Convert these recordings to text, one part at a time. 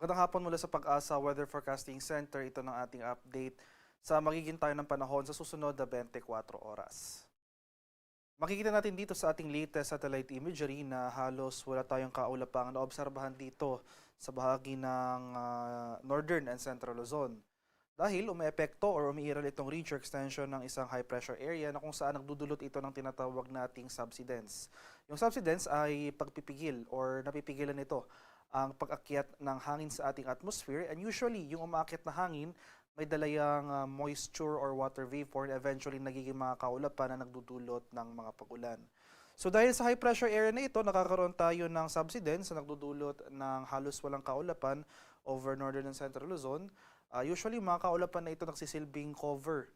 Magandang hapon mula sa Pag-asa Weather Forecasting Center. Ito ng ating update sa magiging tayo ng panahon sa susunod na 24 oras. Makikita natin dito sa ating latest satellite imagery na halos wala tayong kaulapang naobserbahan dito sa bahagi ng Northern and Central Luzon. Dahil umeepekto or umiiral itong ridge or extension ng isang high pressure area na kung saan nagdudulot ito ng tinatawag nating subsidence. Yung subsidence ay pagpipigil or napipigilan nito ang pag-akyat ng hangin sa ating atmosphere, and usually yung umaakyat na hangin may dalayang moisture or water vapor na eventually nagiging mga kaulapan na nagdudulot ng mga pag-ulan. So dahil sa high pressure area na ito, nakakaroon tayo ng subsidence na nagdudulot ng halos walang kaulapan over northern and central Luzon. Usually mga kaulapan na ito nagsisilbing cover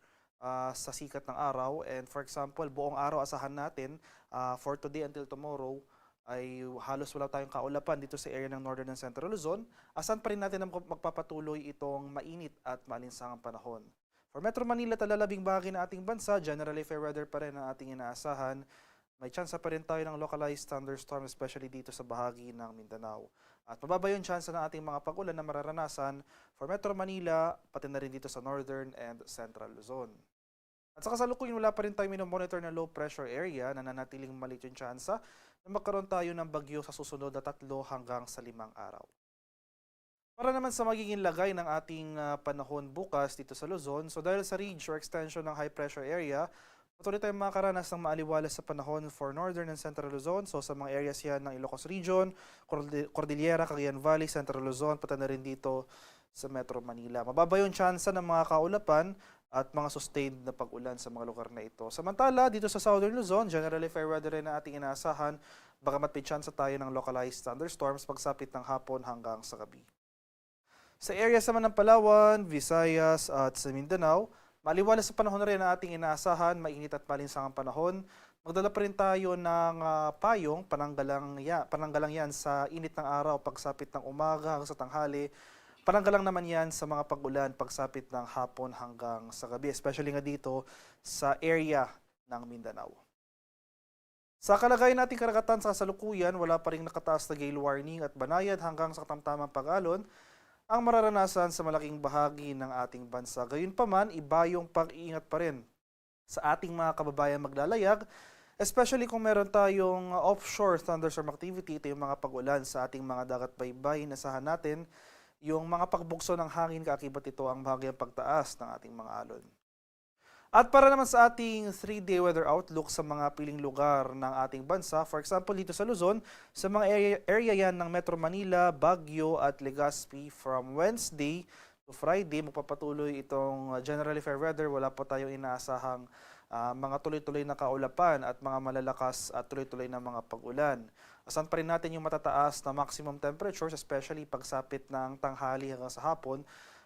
sa sikat ng araw, and for example, buong araw asahan natin for today until tomorrow ay halos wala tayong kaulapan dito sa area ng Northern and Central Luzon. Asan pa rin natin na magpapatuloy itong mainit at maalinsangang panahon. For Metro Manila, talalabing bahagi ng ating bansa, generally fair weather pa rin ang ating inaasahan. May tsansa pa rin tayo ng localized thunderstorm, especially dito sa bahagi ng Mindanao. At mababa yung tsansa ng ating mga pag-ulan na mararanasan for Metro Manila, pati na rin dito sa Northern and Central Luzon. At sa kasalukuyan, wala pa rin tayo minomonitor na low pressure area na nanatiling maliit yung tsansa na magkaroon tayo ng bagyo sa susunod na 3 hanggang sa 5 araw. Para naman sa magiging lagay ng ating panahon bukas dito sa Luzon, so dahil sa ridge or extension ng high pressure area, patuloy tayong makakaranas ng maaliwalas sa panahon for Northern and Central Luzon. So sa mga areas yan ng Ilocos Region, Cordillera, Cagayan Valley, Central Luzon, pati na rin dito sa Metro Manila. Mababa yung tsansa ng mga kaulapan at mga sustained na pag-ulan sa mga lugar na ito. Samantala, dito sa Southern Luzon, generally fair weather rin na ating inaasahan, bagamat may tsansa tayo ng localized thunderstorms pagsapit ng hapon hanggang sa gabi. Sa areas naman ng Palawan, Visayas at sa Mindanao, maliwalas sa panahon rin na ating inaasahan, mainit at malinsangang panahon. Magdala pa rin tayo ng payong, pananggalang yan sa init ng araw pagsapit ng umaga hanggang sa tanghali. Pananggalang naman yan sa mga pag-ulan pagsapit ng hapon hanggang sa gabi, especially nga dito sa area ng Mindanao. Sa kalagayan nating karagatan sa kasalukuyan, wala pa rin nakataas na gale warning at banayad hanggang sa katamtamang pag-alon ang mararanasan sa malaking bahagi ng ating bansa. Gayunpaman, iba yung pag-iingat pa rin sa ating mga kababayan maglalayag, especially kung meron tayong offshore thunderstorm activity. Ito yung mga pag-ulan sa ating mga dagat baybay. Nasahan natin yung mga pagbukso ng hangin, kaakibat ito ang bahagyang pagtaas ng ating mga alon. At para naman sa ating 3-day weather outlook sa mga piling lugar ng ating bansa, for example dito sa Luzon, sa mga area yan ng Metro Manila, Baguio at Legazpi, from Wednesday to Friday, magpapatuloy itong generally fair weather. Wala pa tayong inaasahang mga tuloy-tuloy na kaulapan at mga malalakas at tuloy-tuloy na mga pag-ulan. Asan pa rin natin yung matataas na maximum temperatures, especially pagsapit ng tanghali hanggang sa hapon.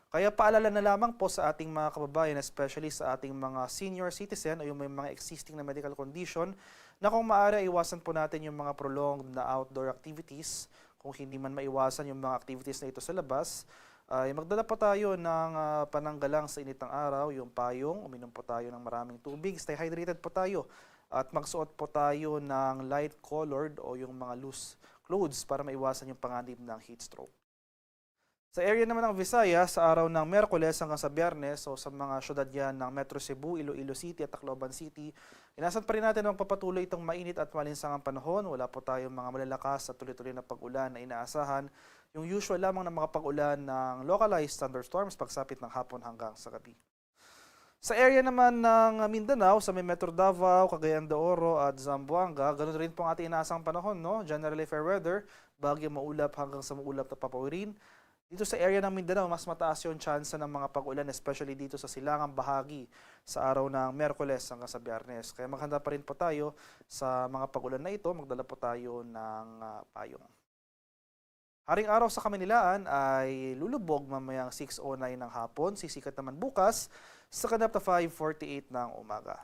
Kaya paalala na lamang po sa ating mga kababayan, especially sa ating mga senior citizen o yung may mga existing na medical condition, na kung maaari iwasan po natin yung mga prolonged na outdoor activities. Kung hindi man maiwasan yung mga activities na ito sa labas, ay magdala po tayo ng pananggalang sa init ng araw, yung payong, uminom po tayo ng maraming tubig, stay hydrated po tayo, at magsuot po tayo ng light colored o yung mga loose clothes para maiwasan yung panganib ng heat stroke. Sa area naman ng Visayas, sa araw ng Miyerkules hanggang sa Biyernes, o sa mga syudad yan ng Metro Cebu, Iloilo City at Tacloban City, inasan pa rin natin ang papatuloy itong mainit at malinsangang panahon. Wala po tayong mga malalakas at tuloy-tuloy na pag-ulan na inaasahan. Yung usual lamang ng mga pag-ulan ng localized thunderstorms pagsapit ng hapon hanggang sa gabi. Sa area naman ng Mindanao, sa may Metro Davao, Cagayan de Oro at Zamboanga, ganoon rin po ang ating inaasang panahon, no? Generally fair weather, bagyo maulap hanggang sa maulap na papawirin. Dito sa area ng Mindanao, mas mataas yung tsansa ng mga pag-ulan, especially dito sa silangang bahagi sa araw ng Miyerkules hanggang sa Biyernes. Kaya maghanda pa rin po tayo sa mga pag-ulan na ito, magdala po tayo ng payong. Haring araw sa Kaminilaan ay lulubog mamayang 6:09 ng hapon, sisikat naman bukas sa kanap na 5:48 ng umaga.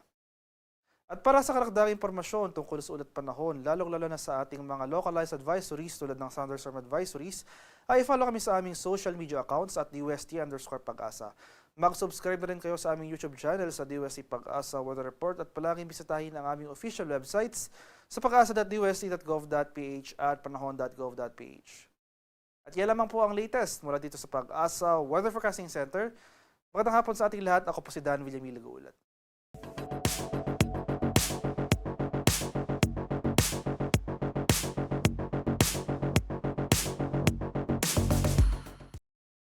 At para sa karagdagang impormasyon tungkol sa ulat panahon, lalong-lalo na sa ating mga localized advisories tulad ng thunderstorm advisories, ay follow kami sa aming social media accounts at DUST_Pag-asa. Mag-subscribe na rin kayo sa aming YouTube channel sa DUST Pag-asa Weather Report at palaging bisitahin ang aming official websites sa pag-asa.dust.gov.ph at panahon.gov.ph. At yan lamang po ang latest mula dito sa Pag-asa Weather Forecasting Center. Magandang hapon sa ating lahat. Ako po si Dan Villamil Gaulat.